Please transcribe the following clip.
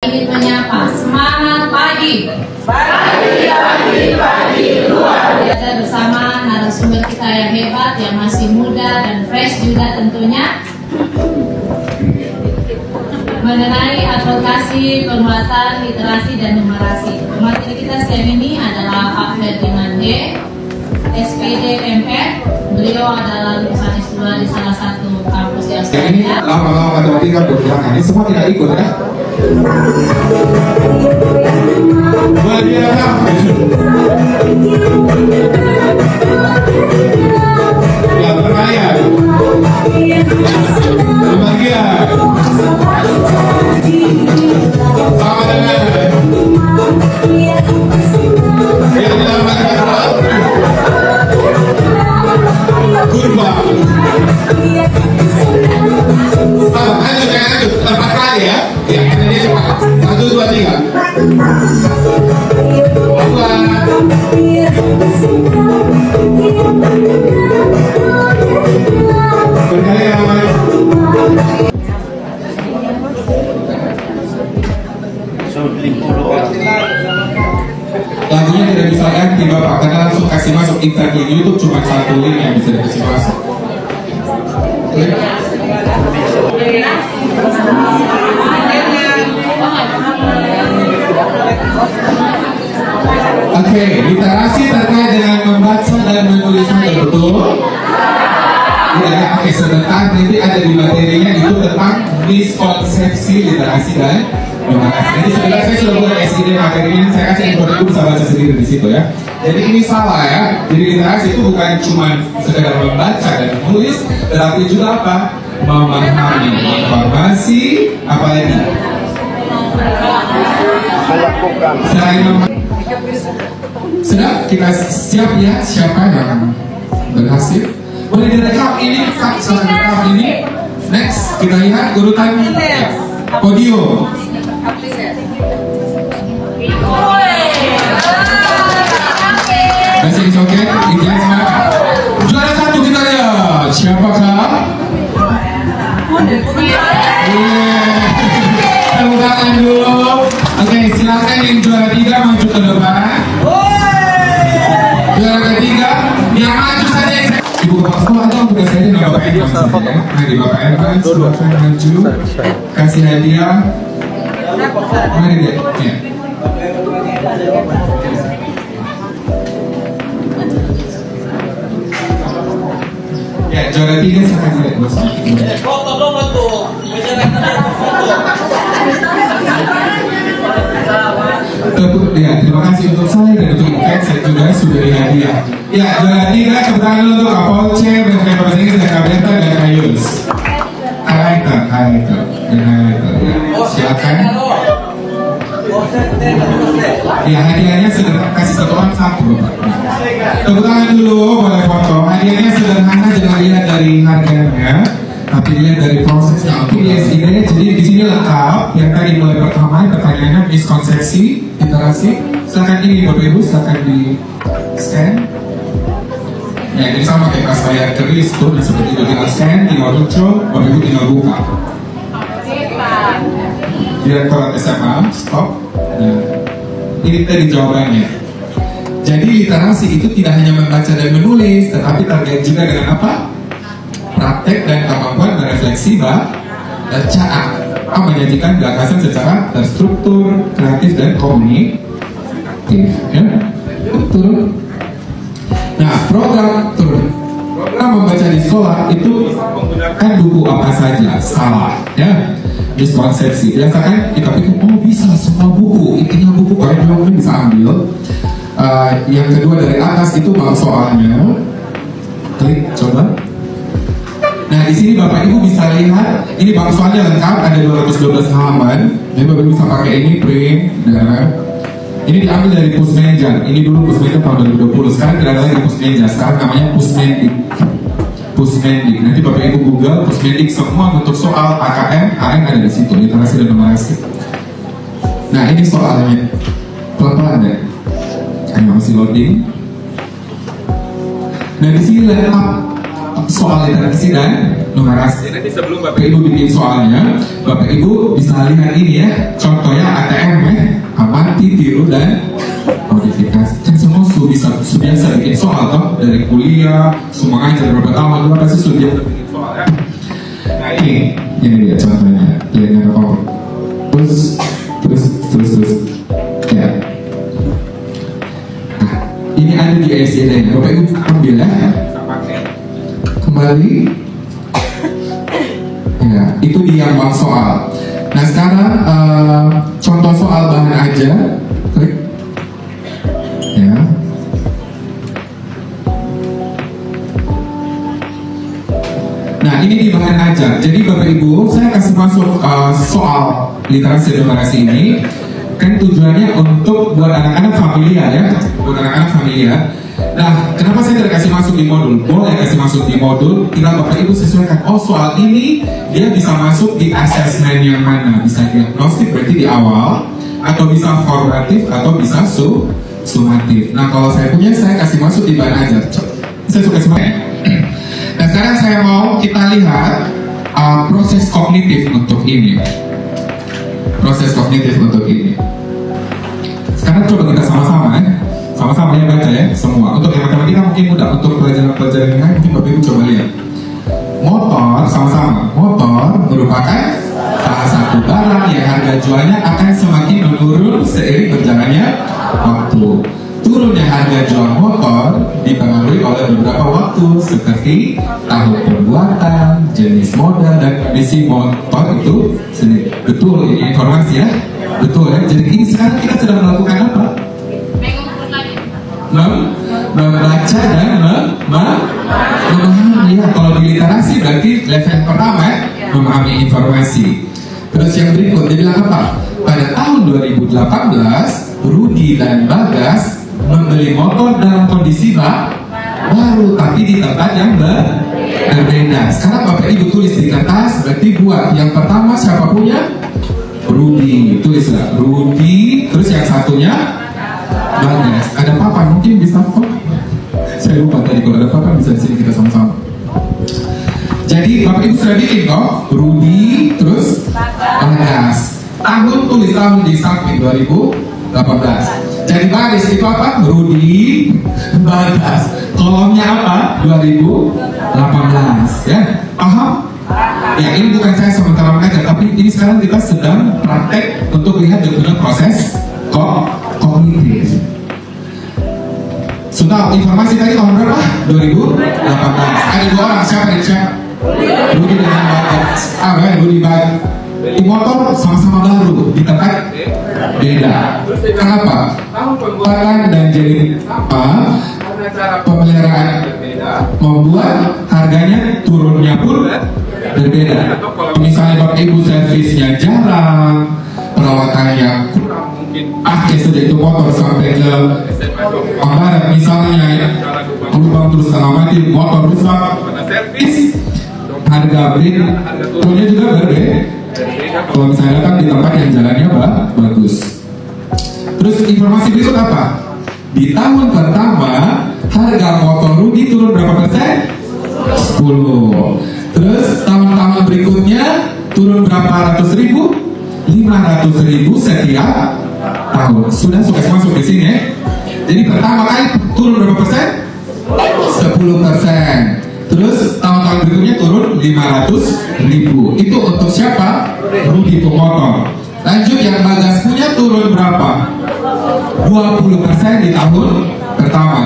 Ingin menyapa, semangat pagi. Pagi luar biasa. Kita bersama narasumber kita yang hebat, yang masih muda dan fresh juga tentunya, mengenai advokasi penguatan literasi dan numerasi. Pemateri kita siang ini adalah Pak Ferdinand D, SPD MPet. Beliau adalah lulusan S2 di salah satu kampus di Australia. Ini lama-lama matematika berjalan, ini semua tidak ikut ya. Ya berkaya. Bahagia. Sama dengan. Kurba. Lanjut, 4 kali ya. Ya, karena dia cepat. 1, 2, 3. Berkaya. Lagunya tidak bisa ganti Bapak, karena langsung kasih masuk insert link YouTube, cuma 1 link yang bisa dikasih masuk. Oke, literasi terkait dengan membaca dan menulis, betul? Ya, oke, sebentar nanti ada di materinya itu tentang miskonsepsi literasi dan numerasi. Jadi sebentar saya sudah buat SID materi ini, saya kasih info dulu, bisa baca sendiri di situ ya. Jadi ini salah ya. Jadi literasi itu bukan cuma sekedar membaca dan menulis, tetapi juga apa? Memahami informasi, apa lagi? Selain memahami. Sudah, kita siap ya, siapa yang berhasil? Boleh direkam ini, silahkan direkam ini. Next, kita lihat urutan podium. Masih oke? Ideal semangat. Juara 1 kita lihat, siapakah? Tepuk tangan dulu. Oke, silakan yang juara 3 maju ke depan. Juara ketiga, yang maju saja. Ibu Bapak semua ada tugas saya di Bapak Edwan ya. Nah di Bapak Edwan silakan maju, kasih hadiah. Mari deh. Ya. Ya, juara 3 silakan lihat bos. Foto dong tuh. Ya, terima kasih untuk saya dan untuk Ikat, saya juga sudah dihadiah. Ya, juara 3 tepuk tangan dulu untuk Kapolce, Menteri Bahasa Inggris dan Kabeta dan Ayus. Highlighter dan highlighter. Ya, silakan. Ya, hadiahnya sederhana, kasih satu orang 1 Bapak. Tepuk tangan dulu, boleh foto. Hadiahnya sederhana, jangan lihat dari harganya, tapi dilihat dari prosesnya. Oke, ide. Jadi di sini lengkap. Yang tadi mulai pertama pertanyaannya miskonsepsi literasi. Silakan ini Bapak Ibu, silakan di scan. Ya, ini sama kayak pas bayar keris tuh, dan seperti itu tinggal scan, tinggal lucu, Bapak Ibu tinggal buka. Direktorat SMA, stop. Nah, ini tadi jawabannya. Jadi literasi itu tidak hanya membaca dan menulis, tetapi terkait juga dengan apa? Praktek dan kemampuan berefleksi bacaan, menyajikan gagasan secara terstruktur, kreatif dan komunikatif. Ya, betul. Nah, program membaca di sekolah itu menggunakan buku apa saja, salah, ya. Miskonsepsi. Biasakan kita pikir, oh bisa semua buku, intinya buku kalau belum bisa ambil. Yang kedua dari atas itu bab soalnya. Klik, coba. Nah, di sini Bapak Ibu bisa lihat, ini bab soalnya lengkap, ada 212 halaman. Jadi Bapak Ibu bisa pakai ini print, dan ini diambil dari Pusmenja. Ini dulu Pusmenja tahun 2020. Sekarang tidak ada lagi Pusmenja, sekarang namanya Pusmendik. Pusmendik. Nanti Bapak Ibu Google Pusmendik, semua bentuk soal AKM, KM ada di situ, literasi dan numerasi. Nah, ini soalnya. Pelan-pelan deh. Ini masih loading. Nah, di sini lengkap soal literasi dan numerasi. Nanti sebelum Bapak Ibu bikin soalnya, Bapak Ibu bisa lihat ini ya, contohnya ATM ya, amati, tiru dan modifikasi. Kan semua biasa bikin soal toh, dari kuliah, semua ngajar berapa tahun juga pasti sudah biasa bikin soal ya. Nah ini dia contohnya, lihatnya apa? Terus ya. Nah, ini ada di SCD, Bapak Ibu ambil ya. Kembali ya, itu dia bank soal. Nah sekarang contoh soal bahan aja, klik ya. Nah ini di bahan aja. Jadi Bapak Ibu, saya kasih masuk soal literasi dan numerasi ini kan tujuannya untuk buat anak-anak familiar ya, buat anak-anak familiar. Nah, kenapa saya tidak kasih masuk di modul? Boleh kasih masuk di modul, tinggal Bapak Ibu sesuaikan. Oh, soal ini dia bisa masuk di asesmen yang mana? Bisa diagnostik berarti di awal, atau bisa formatif, atau bisa sumatif. Nah, kalau saya punya, saya kasih masuk di bahan ajar. Saya suka semuanya. Nah, sekarang saya mau kita lihat proses kognitif untuk ini. Proses kognitif untuk ini. Sekarang coba kita sama-sama ya. Sama-sama ya baca ya semua. Untuk yang matematika mungkin mudah, untuk pelajaran-pelajaran yang lain mungkin Bapak Ibu coba lihat. Motor sama-sama. Motor merupakan salah satu barang yang harga jualnya akan semakin menurun seiring berjalannya waktu. Turunnya harga jual motor dipengaruhi oleh beberapa waktu seperti tahun pembuatan, jenis model, dan kondisi motor itu sendiri. Betul ini informasi ya? Betul ya? Jadi ini sekarang kita sedang melakukan apa? Membaca dan memahami ya. Kalau di literasi berarti level pertama ya, memahami informasi. Terus yang berikut dia bilang apa? Pada tahun 2018 Rudi dan Bagas membeli motor dalam kondisi baru tapi di tempat yang berbeda. Sekarang Bapak Ibu tulis di kertas, berarti buat yang pertama siapa punya? Rudi, tulislah Rudi. Terus yang satunya Bagas. Ada papan mungkin bisa kok. Saya lupa tadi kalau ada papan bisa di sini kita sama-sama. Jadi Bapak Ibu sudah bikin kok Rudi terus Bagas. Tahun tulis tahun di samping 2018. Jadi baris itu apa? Rudi Bagas. Kolomnya apa? 2018 ya. Paham? Ya ini bukan saya sementara mengajar, tapi ini sekarang kita sedang praktek untuk lihat bagaimana proses kognitif. Sudah informasi tadi tahun berapa? 2018. Ada dua orang, siapa yang siapa? Rudi dengan Bagas. Rudi Bagas. Di motor sama-sama baru di tempat beda. Kenapa? Pembuatan dan jadi pemeliharaan membuat harganya turunnya pun berbeda. Misalnya Bapak Ibu servisnya jarang, perawatannya kurang mungkin pakai sudah itu motor sampai ke Barat misalnya ya, lubang terus setengah mati, motor rusak, servis, harga beli turunnya juga berbeda. Kalau misalnya kan di tempat yang jalannya bagus. Terus informasi berikut apa? Di tahun pertama harga motor Rudi turun berapa persen? 10. Terus tahun-tahun berikutnya turun berapa ratus ribu? 500.000 setiap tahun. Sudah masuk di sini ya. Jadi pertama kali turun berapa persen? 10%. Terus tahun-tahun berikutnya turun 500.000. Itu untuk siapa? Rudi pemotor. Lanjut yang Bagas punya turun berapa? 20% di tahun pertama.